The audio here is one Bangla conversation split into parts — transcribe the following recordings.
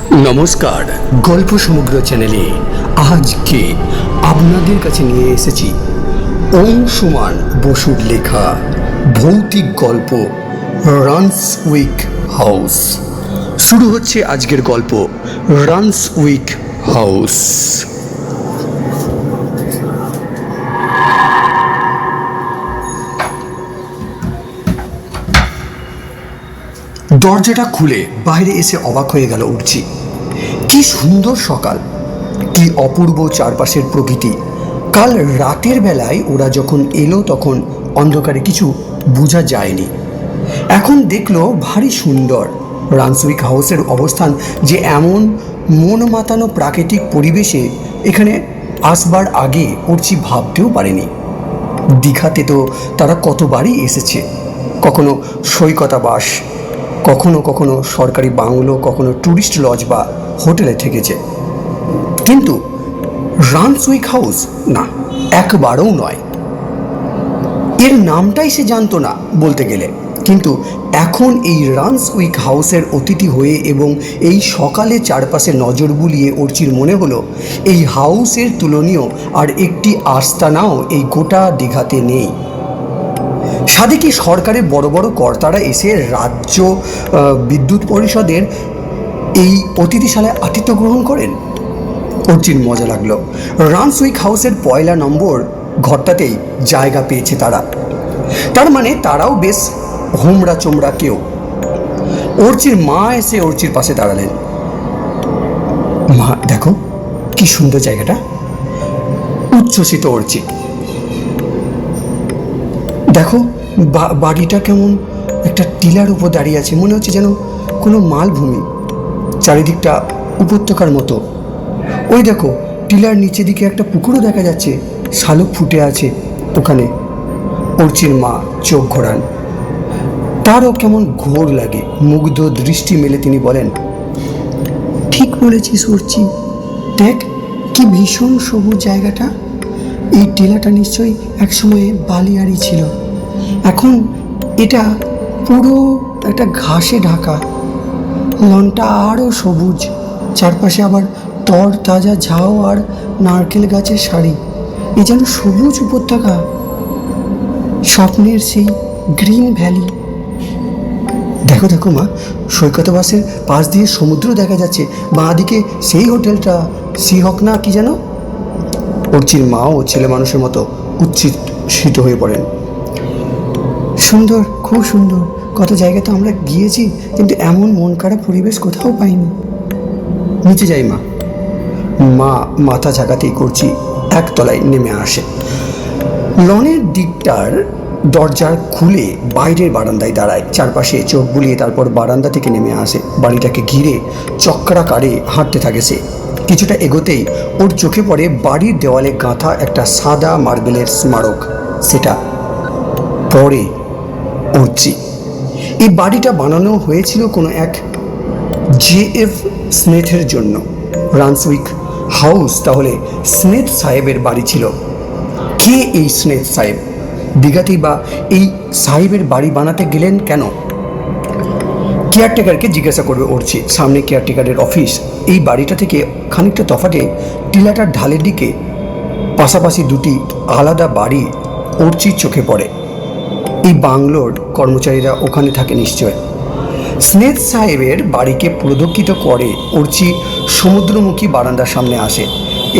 নমস্কার, গল্প সমগ্র চ্যানেলে আজকে আপনাদের কাছে নিয়ে এসেছি অংশুমান বসুর লেখা ভৌতিক গল্প রানসউইক হাউস। শুরু হচ্ছে আজকের গল্প রানসউইক হাউস। দরজাটা খুলে বাইরে এসে অবাক হয়ে গেল উঠছি। কি সুন্দর সকাল, কি অপূর্ব চারপাশের প্রকৃতি। কাল রাতের বেলায় ওরা যখন এলো তখন অন্ধকারে কিছু বোঝা যায়নি। এখন দেখলো ভারী সুন্দর। রানসউইক হাউসের অবস্থান যে এমন মন মাতানো প্রাকৃতিক পরিবেশে, এখানে আসবার আগে উঠছি ভাবতেও পারেনি। দীঘাতে তো তারা কতবারই এসেছে, কখনো সৈকতাবাস, কখনো কখনো সরকারি বাংলো, কখনো ট্যুরিস্ট লজ বা হোটেলে থেকেছে, কিন্তু রানসউইক হাউস না, একবারও নয়। এর নামটাই সে জানতো না বলতে গেলে। কিন্তু এখন এই রানসউইক হাউসের অতিথি হয়ে এবং এই সকালে চারপাশে নজর বুলিয়ে অর্চির মনে হলো এই হাউসের তুলনীয় আর একটি আস্তানাও এই গোটা দীঘাতে নেই। সাথে কি সরকারের বড় বড় কর্তারা এসে রাজ্য বিদ্যুৎ পরিষদের এই অতিথিশালায় আতিথ্য গ্রহণ করেন? অর্চির মজা লাগলো। রানসউইক হাউসের 1 নম্বর ঘরটাতেই জায়গা পেয়েছে তারা। তার মানে তারাও বেশ হোমরা চোমরা কেউ। অর্চির মা এসে অর্চির পাশে দাঁড়ালেন। মা, দেখো কি সুন্দর জায়গাটা, উচ্ছ্বসিত অর্চি। দেখো বাড়িটা কেমন একটা টিলার উপর দাঁড়িয়ে আছে, মনে হচ্ছে যেন কোনো মালভূমি, চারিদিকটা উপত্যকার মতো। ওই দেখো টিলার নিচে দিকে একটা পুকুরও দেখা যাচ্ছে, শালুক ফুটে আছে ওখানে। অর্চির মা চোখ ঘোরান, তারও কেমন ঘোর লাগে। মুগ্ধ দৃষ্টি মেলে তিনি বলেন, ঠিক বলেছিস অর্চি, দেখ কি ভীষণ সবুজ জায়গাটা। এই টিলাটা নিশ্চয়ই একসময় বালিয়াড়ি ছিল, এখন এটা পুরো একটা ঘাসে ঢাকা। লনটা আরও সবুজ, চারপাশে আবার তর তাজা ঝাউ আর নারকেল গাছের সারি। এ যেন সবুজ উপত্যকা, স্বপ্নের সেই গ্রিন ভ্যালি। দেখো দেখো মা, সৈকতাবাসের পাশ দিয়ে সমুদ্র দেখা যাচ্ছে, বাঁ দিকে সেই হোটেলটা, সিহক না কি যেন। অর্চির মাও ছেলে মানুষের মতো উচ্ছ্বসিত হয়ে পড়েন। সুন্দর, খুব সুন্দর। কত জায়গায় তো আমরা গিয়েছি, কিন্তু এমন মন খারাপ পরিবেশ কোথাও পাইনি। নিচে যাই মা। মা মাথা ঝাঁকাতেই করছি একতলায় নেমে আসে। লনের দিকটার দরজার খুলে বাইরের বারান্দায় দাঁড়ায়, চারপাশে চোখ বুলিয়ে তারপর বারান্দা থেকে নেমে আসে। বাড়িটাকে ঘিরে চক্রাকারে হাঁটতে থাকে সে। কিছুটা এগোতেই ওর চোখে পড়ে বাড়ির দেওয়ালে গাঁথা একটা সাদা মার্বেলের স্মারক। সেটা পরে অর্চি। এই বাড়িটা বানানো হয়েছিল কোনো এক JF স্নেথের জন্য। রানসউইক হাউস তাহলে স্নেথ সাহেবের বাড়ি ছিল। কে এই স্নেথ সাহেব? দীঘাতেই বা এই সাহেবের বাড়ি বানাতে গেলেন কেন? কেয়ারটেকারকে জিজ্ঞাসা করবে অর্চি। সামনে কেয়ারটেকারের অফিস। এই বাড়িটা থেকে খানিকটা তফাতে টিলাটার ঢালের দিকে পাশাপাশি দুটি আলাদা বাড়ি অর্চির চোখে পড়ে। এই বাংলোর কর্মচারীরা ওখানে থাকে নিশ্চয়। স্নেথ সাহেবের বাড়িকে প্রদক্ষিত করে অর্চি সমুদ্রমুখী বারান্দার সামনে আসে।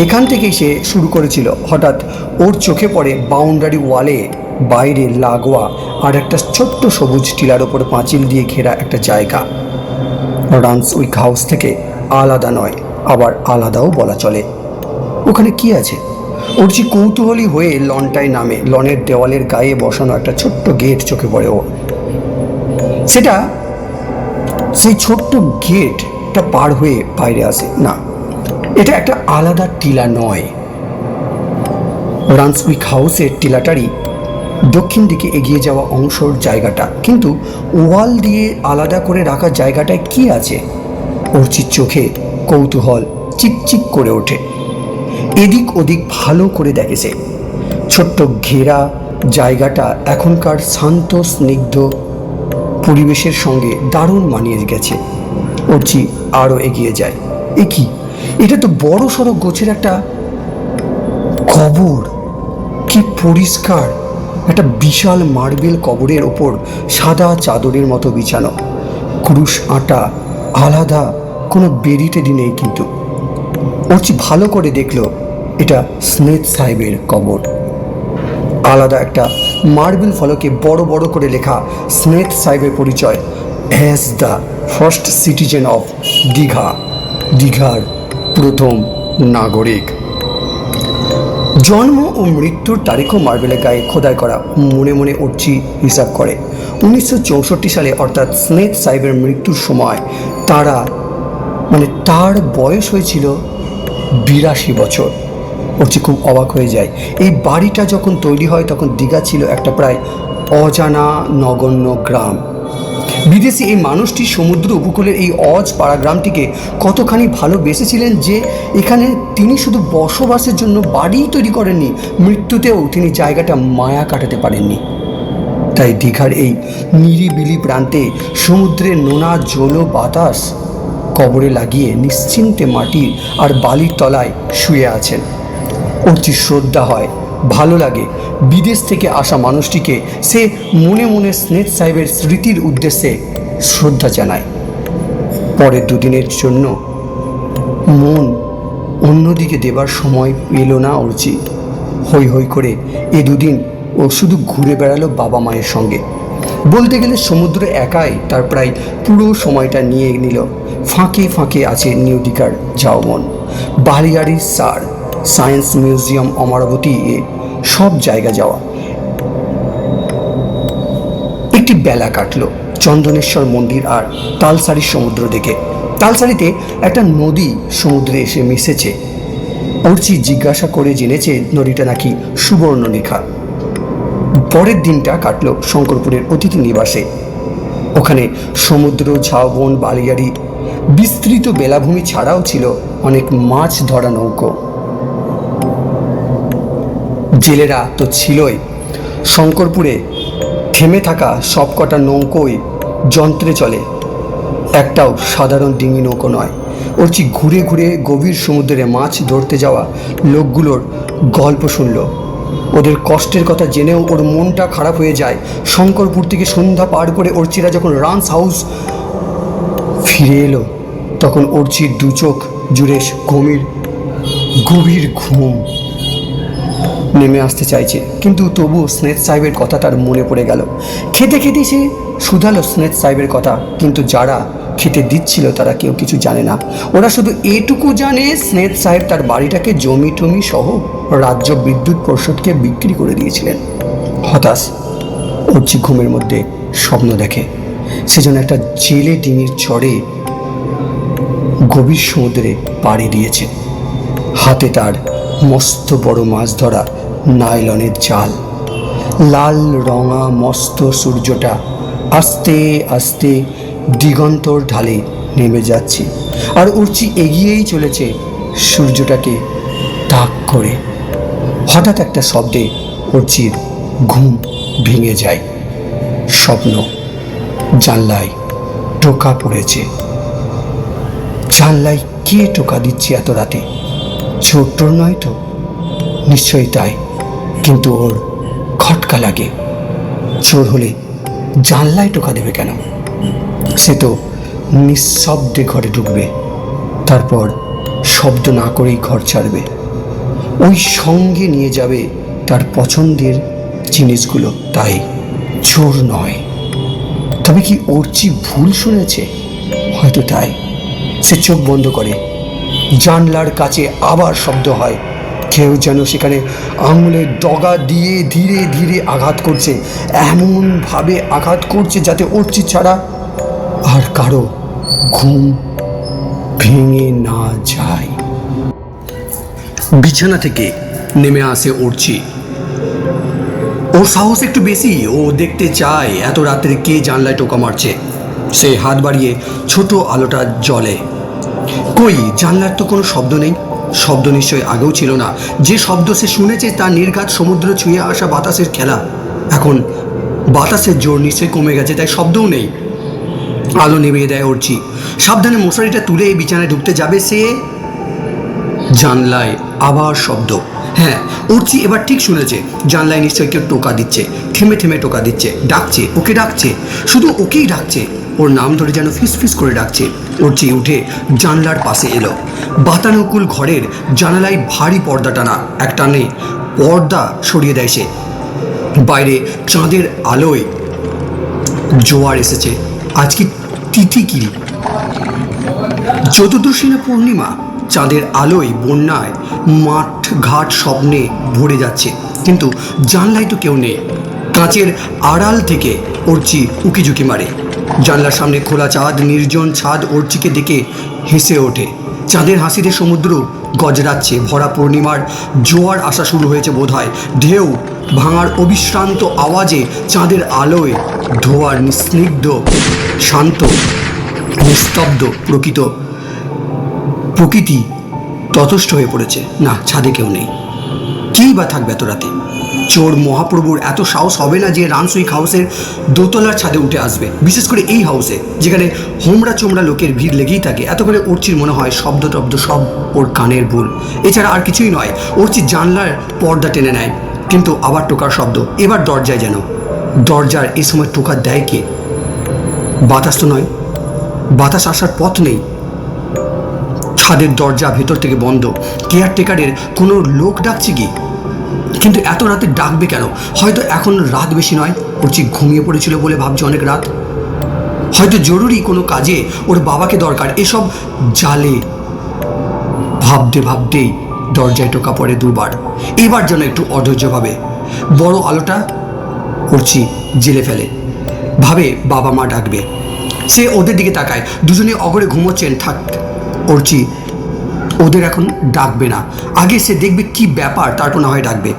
এখান থেকেই সে শুরু করেছিল। হঠাৎ ওর চোখে পড়ে বাউন্ডারি ওয়ালে বাইরে লাগোয়া আর একটা ছোট্ট সবুজ টিলার ওপর পাঁচিল দিয়ে ঘেরা একটা জায়গা। রানসউইক হাউস থেকে আলাদা নয়, আবার আলাদাও বলা চলে। ওখানে কি আছে? অর্চি কৌতূহলী হয়ে লনটায় নামে। লনের দেওয়ালের গায়ে বসানো একটা ছোট্ট গেট চোখে পড়ে ওর। সেটা সেই ছোট্ট গেটটা পার হয়ে বাইরে আসে। না, এটা একটা আলাদা টিলা নয়। রানসউইক হাউসের টিলাটারই দক্ষিণ দিকে এগিয়ে যাওয়া অংশর জায়গাটা, কিন্তু ওয়াল দিয়ে আলাদা করে রাখা জায়গাটায় কি আছে? অর্চির চোখে কৌতূহল চিকচিক করে ওঠে। এদিক ওদিক ভালো করে দেখে সে। ছোট্ট ঘেরা জায়গাটা এখনকার শান্ত স্নিগ্ধ পরিবেশের সঙ্গে দারুণ মানিয়ে গেছে। অর্চি আরও এগিয়ে যায়। এ কি, এটা তো বড় সড়ো গোছের একটা কবর। কি পরিষ্কার, একটা বিশাল মার্বেল কবরের ওপর সাদা চাদরের মতো বিছানো, ক্রুশ আঁটা, আলাদা কোনো বেরিটেডি নেই। কিন্তু অর্চি ভালো করে দেখলো এটা স্নেথ সাহেবের কবর। আলাদা একটা মার্বেল ফলকে বড় বড় করে লেখা স্নেথ সাহেবের পরিচয় as the first citizen of Digha, দীঘার প্রথম নাগরিক। জন্ম ও মৃত্যুর তারিখও মার্বেলের গায়ে খোদাই করা। মনে মনে অর্চি হিসাব করে 1964 সালে, অর্থাৎ স্নেথ সাহেবের মৃত্যুর সময় তার বয়স হয়েছিল 82 বছর। অর্চি খুব অবাক হয়ে যায়। এই বাড়িটা যখন তৈরি হয় তখন দীঘা ছিল একটা প্রায় অজানা নগণ্য গ্রাম। বিদেশি এই মানুষটি সমুদ্র উপকূলের এই পাড়া গ্রামটিকে কতখানি ভালোবেসেছিলেন যে এখানে তিনি শুধু বসবাসের জন্য বাড়ি তৈরি করেননি, মৃত্যুতেও তিনি জায়গাটা মায়া কাটাতে পারেননি। তাই দীঘার এই নিরিবিলি প্রান্তে সমুদ্রের নোনা জল বাতাস কবরে লাগিয়ে নিশ্চিন্তে মাটির আর বালির তলায় শুয়ে আছেন। অর্চির শ্রদ্ধা হয়, ভালো লাগে। বিদেশ থেকে আসা মানুষটিকে সে মনে মনে স্নেথ সাহেবের স্মৃতির উদ্দেশ্যে শ্রদ্ধা জানায়। পরের দুদিনের জন্য মন অন্যদিকে দেবার সময় পেল না অর্চি। হই হই করে এ দুদিন ও শুধু ঘুরে বেড়ালো বাবা মায়ের সঙ্গে। বলতে গেলে সমুদ্র একাই তার প্রায় পুরো সময়টা নিয়ে নিল। ফাঁকে ফাঁকে আছে নিউ দীঘার ঝাউবন, বালিয়াড়ির সার, সায়েন্স মিউজিয়াম, অমরাবতী, সব জায়গা যাওয়া। একটি বেলা কাটলো চন্দনেশ্বর মন্দির আর তালসারির সমুদ্র দেখে। তালসারিতে একটা নদী সমুদ্রে এসে মিশেছে। অর্চি জিজ্ঞাসা করে জেনেছে নদীটা নাকি সুবর্ণরেখা। পরের দিনটা কাটলো শঙ্করপুরের অতিথি নিবাসে। ওখানে সমুদ্র, ঝাউবন, বালিয়াড়ি, বিস্তৃত বেলাভূমি ছাড়াও ছিল অনেক মাছ ধরা নৌকো। জেলেরা তো ছিলই। শঙ্করপুরে থেমে থাকা সবকটা নৌকোই যন্ত্রে চলে, একটাও সাধারণ ডিঙি নৌকো নয়। অর্চি ঘুরে ঘুরে গভীর সমুদ্রে মাছ ধরতে যাওয়া লোকগুলোর গল্প শুনল। ওদের কষ্টের কথা জেনেও ওর মনটা খারাপ হয়ে যায়। শঙ্করপুর থেকে সন্ধ্যা পার করে অর্চিরা যখন রান্স হাউস ফিরে এলো তখন অর্চির দু চোখ জুড়ে গভীর ঘুম নেমে আসতে চাইছে, কিন্তু তবু স্নেথ সাহেবের কথা তার মনে পড়ে গেল। খেতে খেতে সে শুধালো স্নেথ সাহেবের কথা, কিন্তু যারা খেতে দিচ্ছিল তারা কেউ কিছু জানে না। ওরা শুধু এটুকু জানে স্নেথ সাহেব তার বাড়িটাকে জমি টমি সহ রাজ্য বিদ্যুৎ পরিষদকে বিক্রি করে দিয়েছিলেন। হতাশ অর্চি ঘুমের মধ্যে স্বপ্ন দেখে সেজন্য একটা জেলে ডিঙির চড়ে গভীর সমুদ্রে পাড়ি দিয়েছে। হাতে তার মস্ত বড় মাছ ধরা নাইলনের জাল। লাল রঙা মস্ত সূর্যটা আস্তে আস্তে দিগন্তর ঢালে নেমে যাচ্ছে, আর অর্চি এগিয়েই চলেছে সূর্যটাকে তাক করে। হঠাৎ একটা শব্দে অর্চির ঘুম ভেঙে যায়। স্বপ্ন, জানলায় টোকা পড়েছে। জানলায় কে টোকা দিচ্ছে এত রাতে? ছোট্ট নয় তো? নিশ্চয়ই তাই, কিন্তু ওর খটকা লাগে। চোর হলে জানলায় টোকা দেবে কেন? সে তো নিঃশব্দে ঘরে ঢুকবে, তারপর শব্দ না করেই ঘর ছাড়বে। ওই সঙ্গে নিয়ে যাবে তার পছন্দের জিনিসগুলো। তাই চোর নয়। তবে কি অর্চি ভুল শুনেছে? হয়তো তাই। সে চোখ বন্ধ করে। জানলার কাছে আবার শব্দ হয়। কেউ যেন সেখানে আঙুলের ডগা দিয়ে ধীরে ধীরে আঘাত করছে, এমনভাবে আঘাত করছে যাতে অর্চি ছাড়া আর কারো ঘুম ভেঙে না যায়। বিছানা থেকে নেমে আসে অর্চি। ওর সাহস একটু বেশি, ও দেখতে চায় এত রাত্রে কে জানলায় টোকা মারছে। সে হাত বাড়িয়ে ছোট আলোটা জ্বলে। কই, জানলার তো কোনো শব্দ নেই। শব্দ নিশ্চয়ই আগেও ছিল না। যে শব্দ সে শুনেছে তা নির্ঘাত সমুদ্র ছুঁয়ে আসা বাতাসের খেলা। এখন বাতাসের জোর নিশ্চয়ই কমে গেছে, তাই শব্দও নেই। আলো নিভিয়ে দেয় উর্চি। সাবধানে মশারিটা তুলে বিছানায় ঢুকতে যাবে সে, জানলায় আবার শব্দ। হ্যাঁ, উর্চি এবার ঠিক শুনেছে, জানলায় নিশ্চয়ই কেউ টোকা দিচ্ছে, থেমে থেমে টোকা দিচ্ছে, ডাকছে, ওকে ডাকছে, শুধু ওকেই ডাকছে, ওর নাম ধরে যেন ফিস ফিস করে ডাকছে। উর্চি উঠে জানলার পাশে এলো। বাতানুকূল ঘরের জানালায় ভারী পর্দা টানা, এক টানে পর্দা সরিয়ে দেয় সে। বাইরে চাঁদের আলোয় জোয়ার এসেছে। আজ কি তিথিকিরি, চতুর্দশী না পূর্ণিমা? চাঁদের আলোয় বন্যায় মাঠ ঘাট স্বপ্নে ভরে যাচ্ছে, কিন্তু জানলায় তো কেউ নেই। কাঁচের আড়াল থেকে অর্চি উকিঝুঁকি মারে। জানলার সামনে খোলা চাঁদ, নির্জন ছাদ অর্চিকে দেখে হেসে ওঠে। চাঁদের হাসিতে সমুদ্র গজরাচ্ছে। ভরা পূর্ণিমার জোয়ার আসা শুরু হয়েছে বোধহয়। ঢেউ ভাঙার অবিশ্রান্ত আওয়াজে চাঁদের আলোয় ধোয়ার নিস্নিগ্ধ, শান্ত, নিস্তব্ধ প্রকৃতি ততস্থ হয়ে পড়েছে। না, ছাদে কেউ নেই। কেই বা থাকবে এত রাতে? চোর মহাপ্রভুর এত সাহস হবে না যে রানসুইক হাউসের দোতলার ছাদে উঠে আসবে, বিশেষ করে এই হাউসে যেখানে হোমড়া চোমড়া লোকের ভিড় লেগেই থাকে। এত করে অর্চির মনে হয় শব্দ টব্দ সব ওর কানের ভুল, এছাড়া আর কিছুই নয়। অর্চি জানলার পর্দা টেনে নেয়, কিন্তু আবার টোকার শব্দ। এবার দরজায় যেন। দরজার এই সময় টোকা দেয় কে? বাতাস তো নয়, বাতাস আসার পথ নেই। ছাদের দরজা ভেতর থেকে বন্ধ। কেয়ারটেকারের কোনো লোক ডাকছে কি? কিন্তু এত রাতে ডাকবে কেন? হয়তো এখন রাত বেশি নয়, অর্চি ঘুমিয়ে পড়েছিল বলে ভাবছে অনেক রাত। হয়তো জরুরি কোনো কাজে ওর বাবাকে দরকার। এসব জালে ভাবতে ভাবতেই দরজায় টোকা পড়ে দুবার। এবার যেন একটু অধৈর্যভাবে বড় আলোটা অর্চি জেলে ফেলে। ভাবে বাবা মা ডাকবে। সে ওদের দিকে তাকায়, দুজনে অগরে ঘুমোচ্ছেন। থাক, অর্চি ওদের এখন ডাকবে না, আগে সে দেখবে কি ব্যাপার, তারপর না হয় ডাকবে।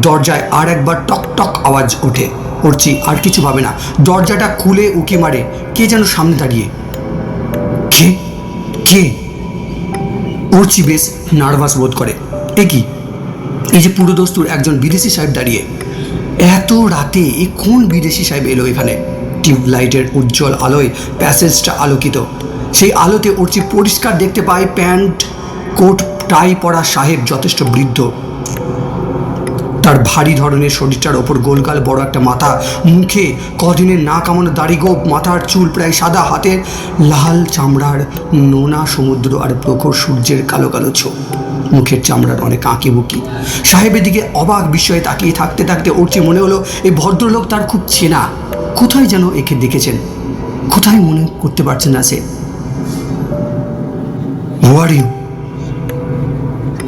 দরজায় আর একবার টক টক আওয়াজ ওঠে। অর্চি আর কিছু ভাবে না, দরজাটা খুলে উকি মারে। কে যেন সামনে দাঁড়িয়ে। কে কে? অর্চি বেশ নার্ভাস বোধ করে। এ কি? এই যে পুরোদস্তুর একজন বিদেশি সাহেব দাঁড়িয়ে। এত রাতে এ কোন বিদেশি সাহেব এলো এখানে? টিউবলাইটের উজ্জ্বল আলোয় প্যাসেজটা আলোকিত। সেই আলোতে অর্চি পরিষ্কার দেখতে পায় প্যান্ট কোট টাই পরা সাহেব যথেষ্ট বৃদ্ধ। তার ভারী ধরনের শরীরটার ওপর গোলগাল বড় একটা মাথা, মুখে কদিনের না কামানো দাড়িগোপ, মাথার চুল প্রায় সাদা, হাতের লাল চামড়ার নোনা সমুদ্র আর প্রখর সূর্যের কালো কালো ছোপ। মুখের চামড়ার অনেক আঁকি বুকি। সাহেবের দিকে অবাক বিস্ময়ে তাকিয়ে থাকতে থাকতে অর্চি মনে হলো এই ভদ্রলোক তার খুব চেনা। কোথায় যেন একে দেখেছেন, কোথায় মনে করতে পারছেন না সে। হু আর ইউ?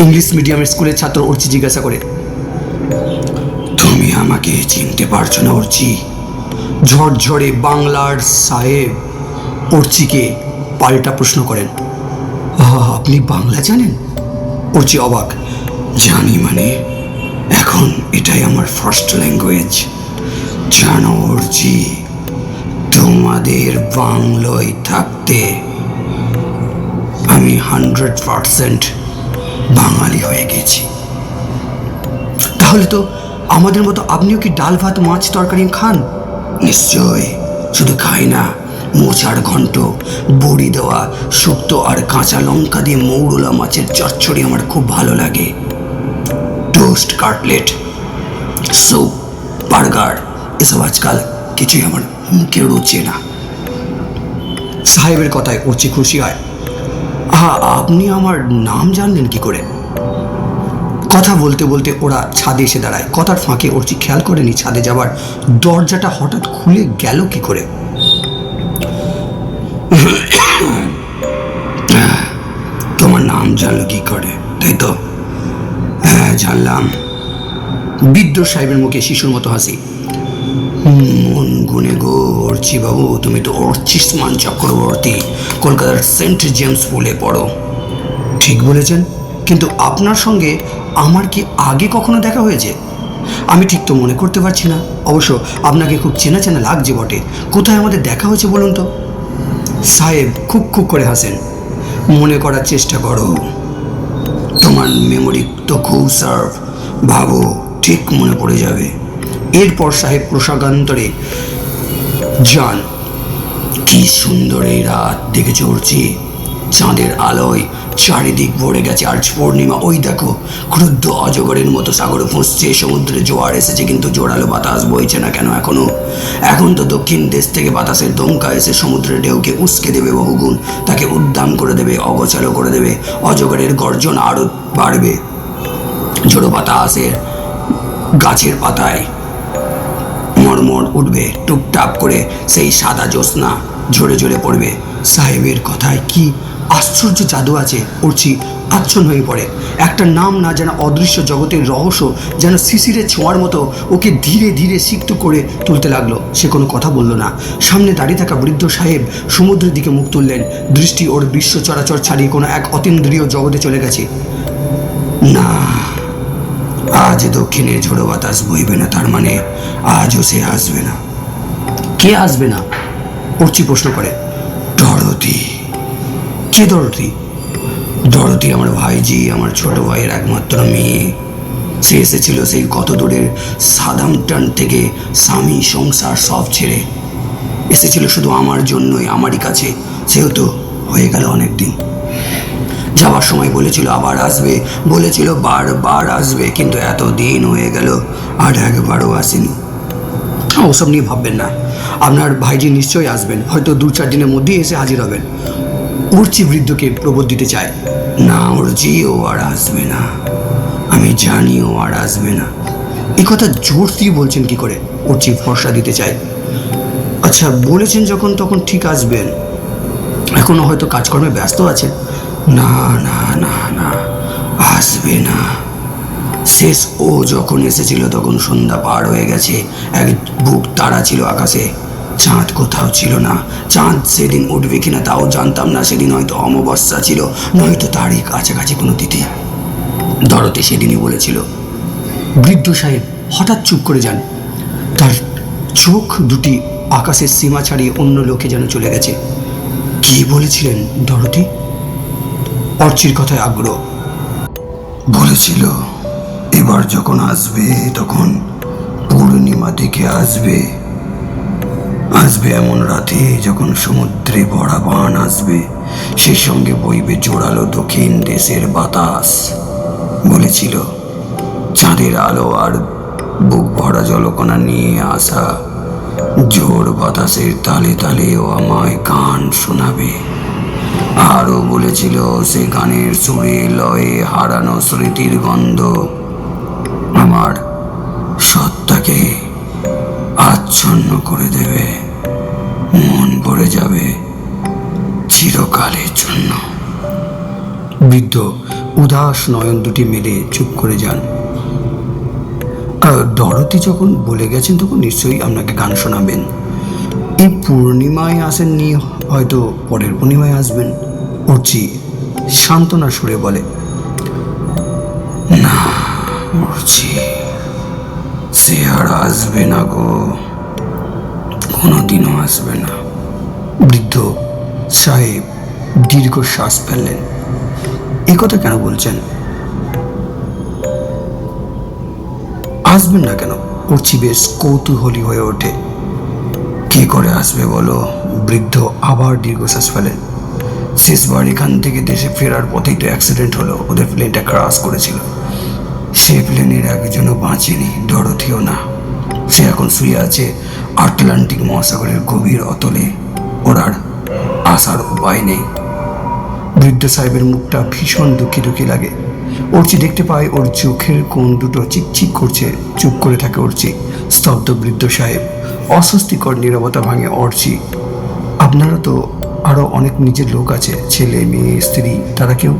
ইংলিশ মিডিয়ামের স্কুলের ছাত্র অর্চি জিজ্ঞাসা করে। তুমি আমাকে চিনতে পারছো না অর্চি? ঝরঝরে বাংলার সাহেব অর্চিকে পাল্টা প্রশ্ন করেন। আপনি বাংলা জানেন? অর্চি অবাক। জানি মানে, এখন এটাই আমার ফার্স্ট ল্যাঙ্গুয়েজ। জানো অর্চি, তোমাদের বাংলায় থাকতে আমি 100% বাঙালি হয়ে গেছি। তাহলে তো আমাদের মতো আপনিও কি ডাল ভাত মাছ তরকারি খান? নিশ্চয়, শুধু খাই না, মোচার ঘন্ট, বড়ি দেওয়া শুক্তো আর কাঁচা লঙ্কা দিয়ে মৌরলা মাছের চচ্চড়ি আমার খুব ভালো লাগে। টোস্ট, কাটলেট, স্যুপ, বার্গার, এসব আজকাল কিছুই আমার মুখে রুচে না। সাহেবের কথায় অর্চি খুশি হয়। আপনি আমার নাম জানলেন কি করে? কথা বলতে বলতে ওরা ছাদে এসে দাঁড়ায়। কথার ফাঁকে অর্চি খেয়াল করেনি ছাদে যাবার দরজাটা হঠাৎ খুলে গেল কি করে। তোমার নাম জানলো কি করে, তাই তো? হ্যাঁ, জানলাম। বৃদ্ধ সাহেবের মুখে শিশুর মতো হাসি। মন গুনে গো অর্চি বাবু, তুমি তো অর্চিষ্মান চক্রবর্তী, কলকাতার সেন্ট জেমস স্কুলে পড়ো। ঠিক বলেছেন, কিন্তু আপনার সঙ্গে আমার কি আগে কখনো দেখা হয়েছে? আমি ঠিক তো মনে করতে পারছি না। অবশ্য আপনাকে খুব চেনা চেনা লাগছে বটে। কোথায় আমাদের দেখা হয়েছে বলুন তো? সাহেব খুব খুব করে হাসেন। মনে করার চেষ্টা করো, তোমার মেমোরি তো খুব শার্প, ভাবো, ঠিক মনে পড়ে যাবে। এরপর সাহেব প্রসঙ্গান্তরে যান। কি সুন্দর এই রাত দেখেছো উড়ছি, চাঁদের আলোয় চারিদিক ভরে গেছে আজ পূর্ণিমা। ওই দেখো ক্রুদ্ধ অজগরের মতো সাগরে ফুঁসছে, সমুদ্রে জোয়ার এসেছে কিন্তু জোরালো বাতাস বইছে না কেন এখনো? এখন তো দক্ষিণ দেশ থেকে বাতাসের দমকা এসে সমুদ্রের ঢেউকে উস্কে দেবে বহুগুণ, তাকে উদ্দাম করে দেবে, অগোছালো করে দেবে। অজগরের গর্জন আরো বাড়বে। ঝোড়ো বাতাসের গাছের পাতায় মরমর উঠবে, টুপটাপ করে সেই সাদা জ্যোৎস্না ঝরে ঝরে পড়বে। সাহেবের কথায় কি আশ্চর্য জাদু আছে! উড়ছি আচ্ছন্ন হয়ে পড়ে। একটা নাম না জানা অদৃশ্য জগতের রহস্য যেন শিশিরের ছোঁয়ার মতো ওকে ধীরে ধীরে সিক্ত করে তুলতে লাগলো। সে কোনো কথা বলল না। সামনে দাঁড়িয়ে থাকা বৃদ্ধ সাহেব সমুদ্রের দিকে মুখ তুললেন। দৃষ্টি ওর বিশ্ব চরাচর ছাড়িয়ে কোনো এক অতীন্দ্রিয় জগতে চলে গেছে। না, আজ দক্ষিণের ঝোড়ো বাতাস বইবে না, তার মানে আজও সে আসবে না। কে আসবে না? উড়ছি প্রশ্ন করে। ডরোথি। কে ডরোথি? ডরোথি আমার ভাইজি, আমার ছোট ভাইয়ের একমাত্র মেয়ে। সে এসেছিল সেই কত দূরের সাদামটান থেকে, স্বামী সংসার সব ছেড়ে এসেছিল শুধু আমার জন্যই, আমারই কাছে। সেও তো হয়ে গেল অনেক দিন। যাওয়ার সময় বলেছিল আবার আসবে, বলেছিল বারবার আসবে, কিন্তু এত দিন হয়ে গেল আর একবারও আসেনি। ওসব নিয়ে ভাববেন না, আপনার ভাইজি নিশ্চয়ই আসবেন, হয়তো 2-4 দিনের মধ্যেই এসে হাজির হবেন। উড়ছি বৃদ্ধকে প্রবোধ দিতে চায়। না উড়ছি, ও আর আসবে না, আমি জানি ও আর আসবে না। এ কথা জোর দিয়ে বলছেন কি করে? উড়ছি ভরসা দিতে চায়। আচ্ছা বলেছেন যখন, তখন ঠিক আসবেন। এখনো হয়তো কাজকর্মে ব্যস্ত আছেন। না না না না, আসবে না। শেষ ও যখন এসেছিল তখন সন্ধ্যা পার হয়ে গেছে, এক বুক তারা ছিল আকাশে, চাঁদ কোথাও ছিল না। চাঁদ সেদিন উঠবে কিনা তাও জানতাম না। সেদিন হয়তো অমাবস্যা ছিল, নয়তো তারই কাছাকাছি কোনো তিথি। ডরোথি সেদিনই বলেছিল। বৃদ্ধ সাহেব হঠাৎ চুপ করে যান। তার চোখ দুটি আকাশের সীমা ছাড়িয়ে অন্য লোকে যেন চলে গেছে। কি বলেছিলেন ডরোথি? অর্চির কথায় আগ্রহ। বলেছিল এবার যখন আসবে তখন পূর্ণিমা থেকে আসবে। আসবে এমন রাতে যখন সমুদ্রে ভরা বান আসবে, সেই সঙ্গে বইবে জোরালো দক্ষিণ দেশের বাতাস। বলেছিল চাঁদের আলো আর বুক ভরা জলকণা নিয়ে আসা ঝোড় বাতাসের তালে তালে ও আমায় গান শোনাবে। আরও বলেছিল সে গানের সুরে লয়ে হারানো স্মৃতির গন্ধ আমার সত্তাকে আচ্ছন্ন করে দেবে, মন ভরে যাবে চিরকালের জন্য। বৃদ্ধ উদাস নয়ন দুটি মেলে চুপ করে যান। ডরোথি যখন বলে গেছেন তখন নিশ্চয়ই আপনাকে গান শোনাবেন। এই পূর্ণিমায় আসেননি, হয়তো পরের পূর্ণিমায় আসবেন। উড়ছি সান্ত্বনার সুরে বলে। না উড়ছি, সে আর আসবে না গো, কোনোদিনও আসবে না। বৃদ্ধ সাহেব দীর্ঘশ্বাস ফেললেন। এ কথা কেন বলছেন? আসবেন না কেন? উড়ছি বেশ কৌতূহলী হয়ে ওঠে। কি করে আসবে বলো? বৃদ্ধ আবার দীর্ঘশ্বাস ফেলেন। শেষবার এখান থেকে দেশে ফেরার পথেই তো অ্যাক্সিডেন্ট হলো, ওদের প্লেনটা ক্রাশ করেছিল। সে প্লেনের একজনও বাঁচেনি, ডরোথিও না। সে এখন শুয়ে আছে আটলান্টিক মহাসাগরের গভীর অতলে। ওর আর আসার উপায় নেই। বৃদ্ধ সাহেবের মুখটা ভীষণ দুঃখী দুঃখী লাগে। উড়ছি দেখতে পায় ওর চোখের কোণ দুটো চিকচিক করছে। চুপ করে থাকে উড়ছি। স্তব্ধ বৃদ্ধ সাহেব। অস্বস্তিকর নীরবতা ভাঙে উড়ছি। আপনারা তো আরও অনেক নিজের লোক আছে, ছেলে মেয়ে স্ত্রী, তারা কেউ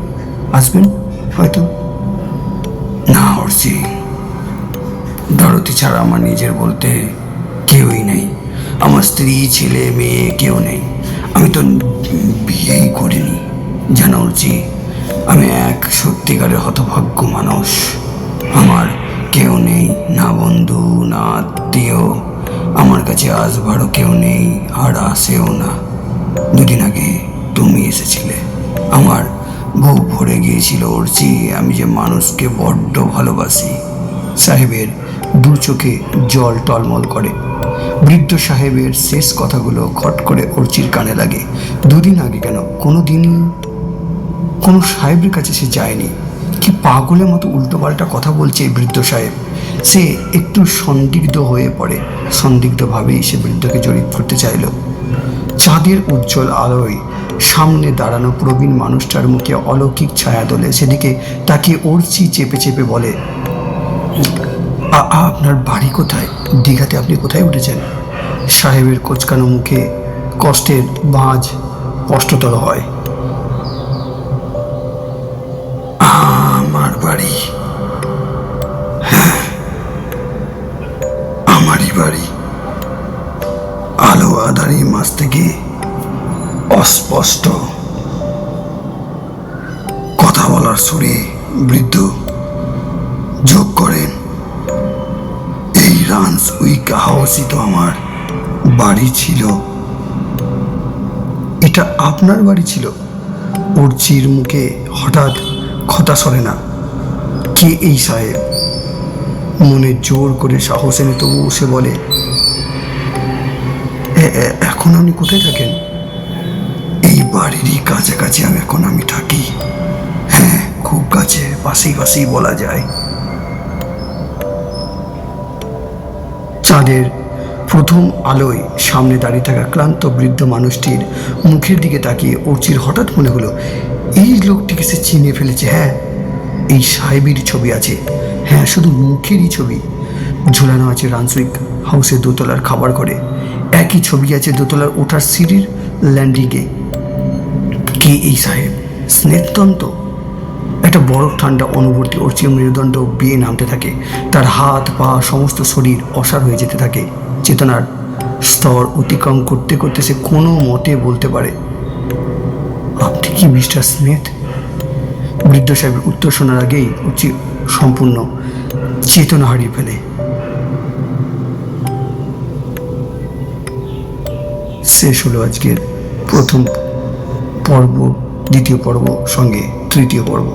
আসবেন হয়তো? না উড়ছি, ডরোথি ছাড়া আমার নিজের বলতে কেউই নেই। আমার স্ত্রী ছেলে মেয়ে কেউ নেই। আমি তো বিয়েই করিনি। জানো উড়ছি, আমি এক সত্যিকারের হতভাগ্য মানুষ। আমার কেউ নেই, না বন্ধু না আত্মীয়। আমার কাছে আসবারও কেউ নেই, আর আসেও না। 2 দিন আগে তুমি এসেছিলে, আমার বুক ভরে গিয়েছিল উড়ছি। আমি যে মানুষকে বড্ড ভালোবাসি। সাহেবের 2 চোখে জল টলমল করে। বৃদ্ধ সাহেবের শেষ কথাগুলো খট করে অর্চির কানে লাগে। দুদিন আগে কেন, কোনো দিনই কোনো সাহেবের কাছে সে যায়নি। কি পাগলের মতো উল্টোপাল্টা কথা বলছে এই বৃদ্ধ সাহেব। সে একটু সন্দিগ্ধ হয়ে পড়ে। সন্দিগ্ধভাবেই সে বৃদ্ধকে জড়িত করতে চাইল। চাঁদের উজ্জ্বল আলোয় সামনে দাঁড়ানো প্রবীণ মানুষটার মুখে অলৌকিক ছায়া তোলে। সেদিকে তাকিয়ে অর্চি চেপে চেপে বলে, আপনার বাড়ি কোথায়? দীঘাতে আপনি কোথায় উঠেছেন? সাহেবের কোচকানো মুখে কষ্টের বাঁধ স্পষ্টতর হয়। আমার বাড়ি, হ্যাঁ আমারই বাড়ি। আলো আধারি মাঝ থেকে অস্পষ্ট কথা বলার সুরে বৃদ্ধ যোগ করেন, এই রান্স উইকা হাউসই তো আমার বাড়ি ছিল। এটা আপনার বাড়ি ছিল? অর্চির মুখে হঠাৎ কথা সরে না। কে এই সাহেব? মনে জোর করে সাহস এনে তবুও সে বলে, এখন আপনি কোথায় থাকেন? এই বাড়িরই কাছাকাছি এখন আমি থাকি। হ্যাঁ, খুব কাছে, পাশেই বলা যায়। চাঁদের প্রথম আলোয় সামনে দাঁড়িয়ে থাকা ক্লান্ত বৃদ্ধ মানুষটির মুখের দিকে তাকিয়ে অর্চির হঠাৎ মনে হলো, এই লোকটিকে সে চিনে ফেলেছে। হ্যাঁ, এই সাহেবেরই ছবি আছে। হ্যাঁ, শুধু মুখেরই ছবি। ঝুলানো আছে রান্সউইক হাউসের দোতলার খাবার ঘরে। একই ছবি আছে দোতলার ওঠার সিঁড়ির ল্যান্ডিংয়ে। কে এই সাহেব? স্নেহতন্ত। একটা বরফ ঠান্ডা অনুভূতি অর্চির মেরুদণ্ড বেয়ে নামতে থাকে। তার হাত পা সমস্ত শরীর অসাড় হয়ে যেতে থাকে। চেতনার স্তর অতিক্রম করতে করতে সে কোনো মতে বলতে পারে, আপনি কি মিস্টার স্মিথ? বৃদ্ধ সাহেবের উত্তর শোনার আগেই অর্চি সম্পূর্ণ চেতনা হারিয়ে ফেলে। শেষ হলো আজকের প্রথম পর্ব, দ্বিতীয় পর্ব সঙ্গে তৃতীয় পর্ব।